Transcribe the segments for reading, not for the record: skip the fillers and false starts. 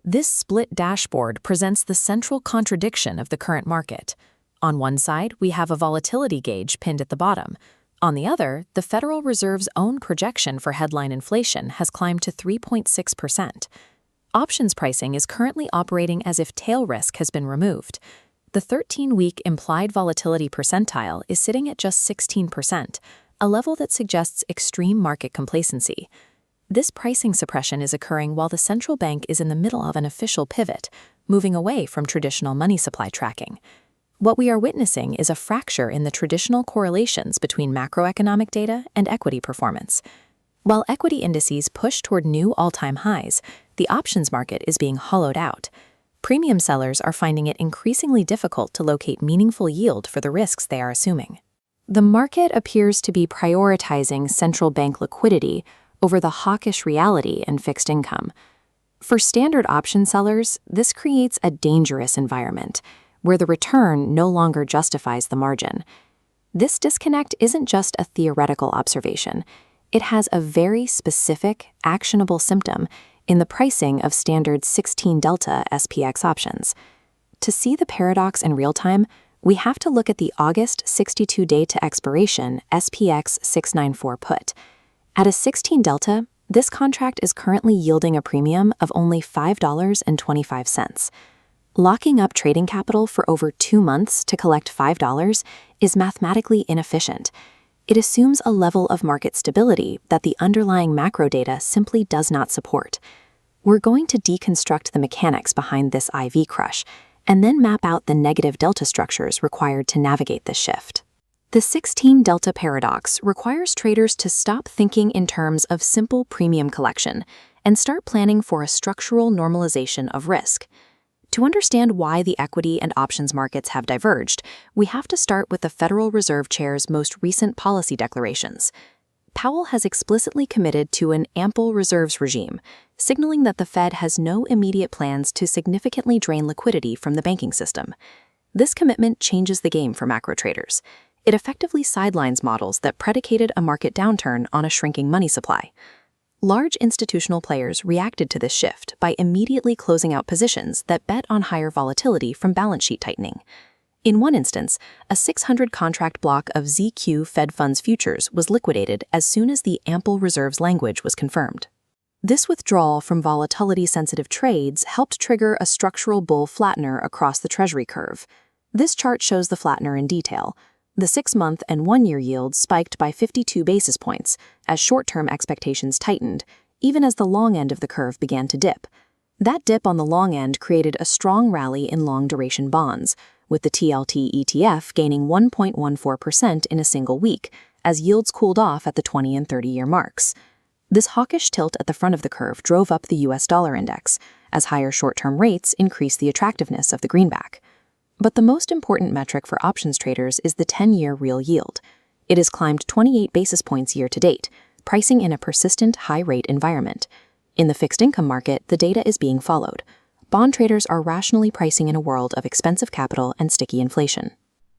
This split dashboard presents the central contradiction of the current market. On one side, we have a volatility gauge pinned at the bottom. On the other, the Federal Reserve's own projection for headline inflation has climbed to 3.6%. Options pricing is currently operating as if tail risk has been removed. The 13-week implied volatility percentile is sitting at just 16%, a level that suggests extreme market complacency. This pricing suppression is occurring while the central bank is in the middle of an official pivot, moving away from traditional money supply tracking. What we are witnessing is a fracture in the traditional correlations between macroeconomic data and equity performance. While equity indices push toward new all-time highs, the options market is being hollowed out. Premium sellers are finding it increasingly difficult to locate meaningful yield for the risks they are assuming. The market appears to be prioritizing central bank liquidity over the hawkish reality in fixed income. For standard option sellers, this creates a dangerous environment where the return no longer justifies the margin. This disconnect isn't just a theoretical observation. It has a very specific, actionable symptom in the pricing of standard 16 delta SPX options. To see the paradox in real time, we have to look at the August 62-day to expiration SPX 694 put. At a 16 delta, this contract is currently yielding a premium of only $5.25. Locking up trading capital for over 2 months to collect $5 is mathematically inefficient. It assumes a level of market stability that the underlying macro data simply does not support. We're going to deconstruct the mechanics behind this IV crush and then map out the negative delta structures required to navigate this shift. The 16 delta paradox requires traders to stop thinking in terms of simple premium collection and start planning for a structural normalization of risk. To understand why the equity and options markets have diverged, we have to start with the Federal Reserve Chair's most recent policy declarations. Powell has explicitly committed to an ample reserves regime, signaling that the Fed has no immediate plans to significantly drain liquidity from the banking system. This commitment changes the game for macro traders. It effectively sidelines models that predicated a market downturn on a shrinking money supply. Large institutional players reacted to this shift by immediately closing out positions that bet on higher volatility from balance sheet tightening. In one instance, a 600-contract block of ZQ Fed funds futures was liquidated as soon as the ample reserves language was confirmed. This withdrawal from volatility-sensitive trades helped trigger a structural bull flattener across the Treasury curve. This chart shows the flattener in detail. The 6-month and 1-year yields spiked by 52 basis points as short-term expectations tightened, even as the long end of the curve began to dip. That dip on the long end created a strong rally in long-duration bonds, with the TLT ETF gaining 1.14% in a single week, as yields cooled off at the 20- and 30-year marks. This hawkish tilt at the front of the curve drove up the US dollar index, as higher short-term rates increased the attractiveness of the greenback. But the most important metric for options traders is the 10-year real yield. It has climbed 28 basis points year to date, pricing in a persistent high-rate environment. In the fixed income market, the data is being followed. Bond traders are rationally pricing in a world of expensive capital and sticky inflation.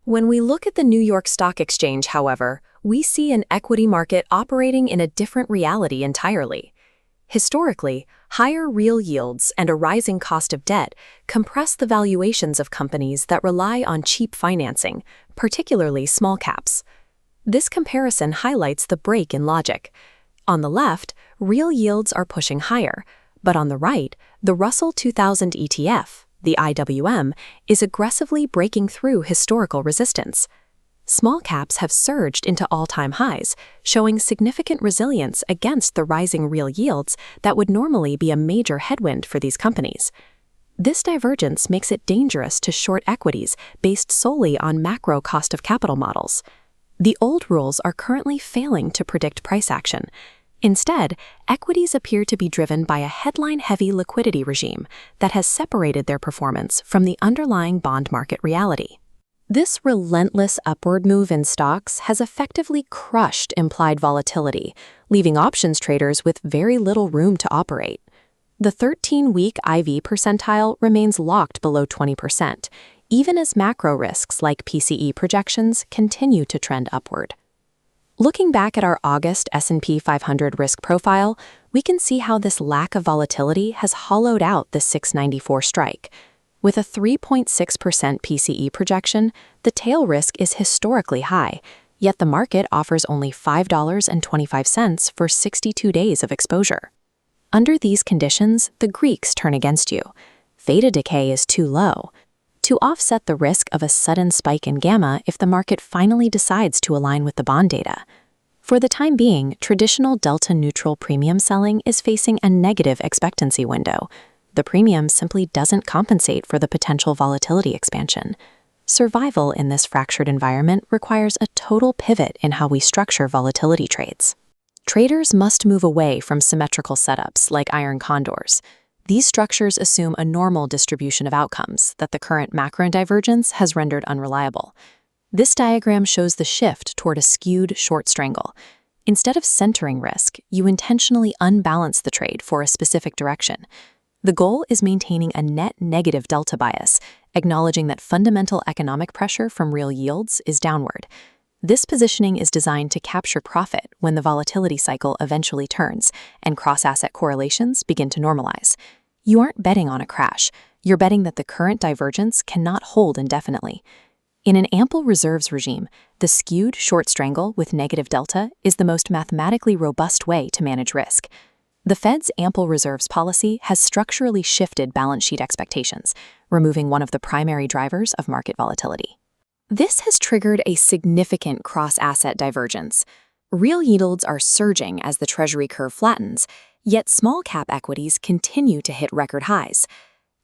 When we look at the New York Stock Exchange, however, we see an equity market operating in a different reality entirely. Historically, higher real yields and a rising cost of debt compress the valuations of companies that rely on cheap financing, particularly small caps. This comparison highlights the break in logic. On the left, real yields are pushing higher, but on the right, the Russell 2000 ETF, the IWM, is aggressively breaking through historical resistance. Small caps have surged into all-time highs, showing significant resilience against the rising real yields that would normally be a major headwind for these companies. This divergence makes it dangerous to short equities based solely on macro cost of capital models. The old rules are currently failing to predict price action. Instead, equities appear to be driven by a headline-heavy liquidity regime that has separated their performance from the underlying bond market reality. This relentless upward move in stocks has effectively crushed implied volatility, leaving options traders with very little room to operate. The 13-week IV percentile remains locked below 20%, even as macro risks like PCE projections continue to trend upward. Looking back at our August S&P 500 risk profile, we can see how this lack of volatility has hollowed out the 694 strike. With a 3.6% PCE projection, the tail risk is historically high, yet the market offers only $5.25 for 62 days of exposure. Under these conditions, the Greeks turn against you. Theta decay is too low. To offset the risk of a sudden spike in gamma if the market finally decides to align with the bond data. For the time being, traditional delta-neutral premium selling is facing a negative expectancy window. The premium simply doesn't compensate for the potential volatility expansion. Survival in this fractured environment requires a total pivot in how we structure volatility trades. Traders must move away from symmetrical setups like iron condors. These structures assume a normal distribution of outcomes that the current macro divergence has rendered unreliable. This diagram shows the shift toward a skewed short strangle. Instead of centering risk, you intentionally unbalance the trade for a specific direction. The goal is maintaining a net negative delta bias, acknowledging that fundamental economic pressure from real yields is downward. This positioning is designed to capture profit when the volatility cycle eventually turns and cross-asset correlations begin to normalize. You aren't betting on a crash. You're betting that the current divergence cannot hold indefinitely. In an ample reserves regime, the skewed short strangle with negative delta is the most mathematically robust way to manage risk. The Fed's ample reserves policy has structurally shifted balance sheet expectations, removing one of the primary drivers of market volatility. This has triggered a significant cross-asset divergence. Real yields are surging as the Treasury curve flattens, yet small-cap equities continue to hit record highs.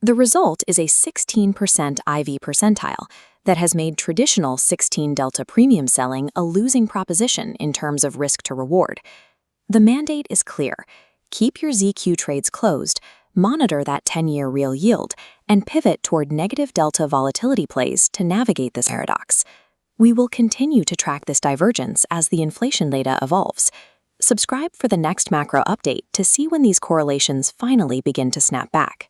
The result is a 16% IV percentile that has made traditional 16 delta premium selling a losing proposition in terms of risk to reward. The mandate is clear. Keep your ZQ trades closed, monitor that 10-year real yield, and pivot toward negative delta volatility plays to navigate this paradox. We will continue to track this divergence as the inflation data evolves. Subscribe for the next macro update to see when these correlations finally begin to snap back.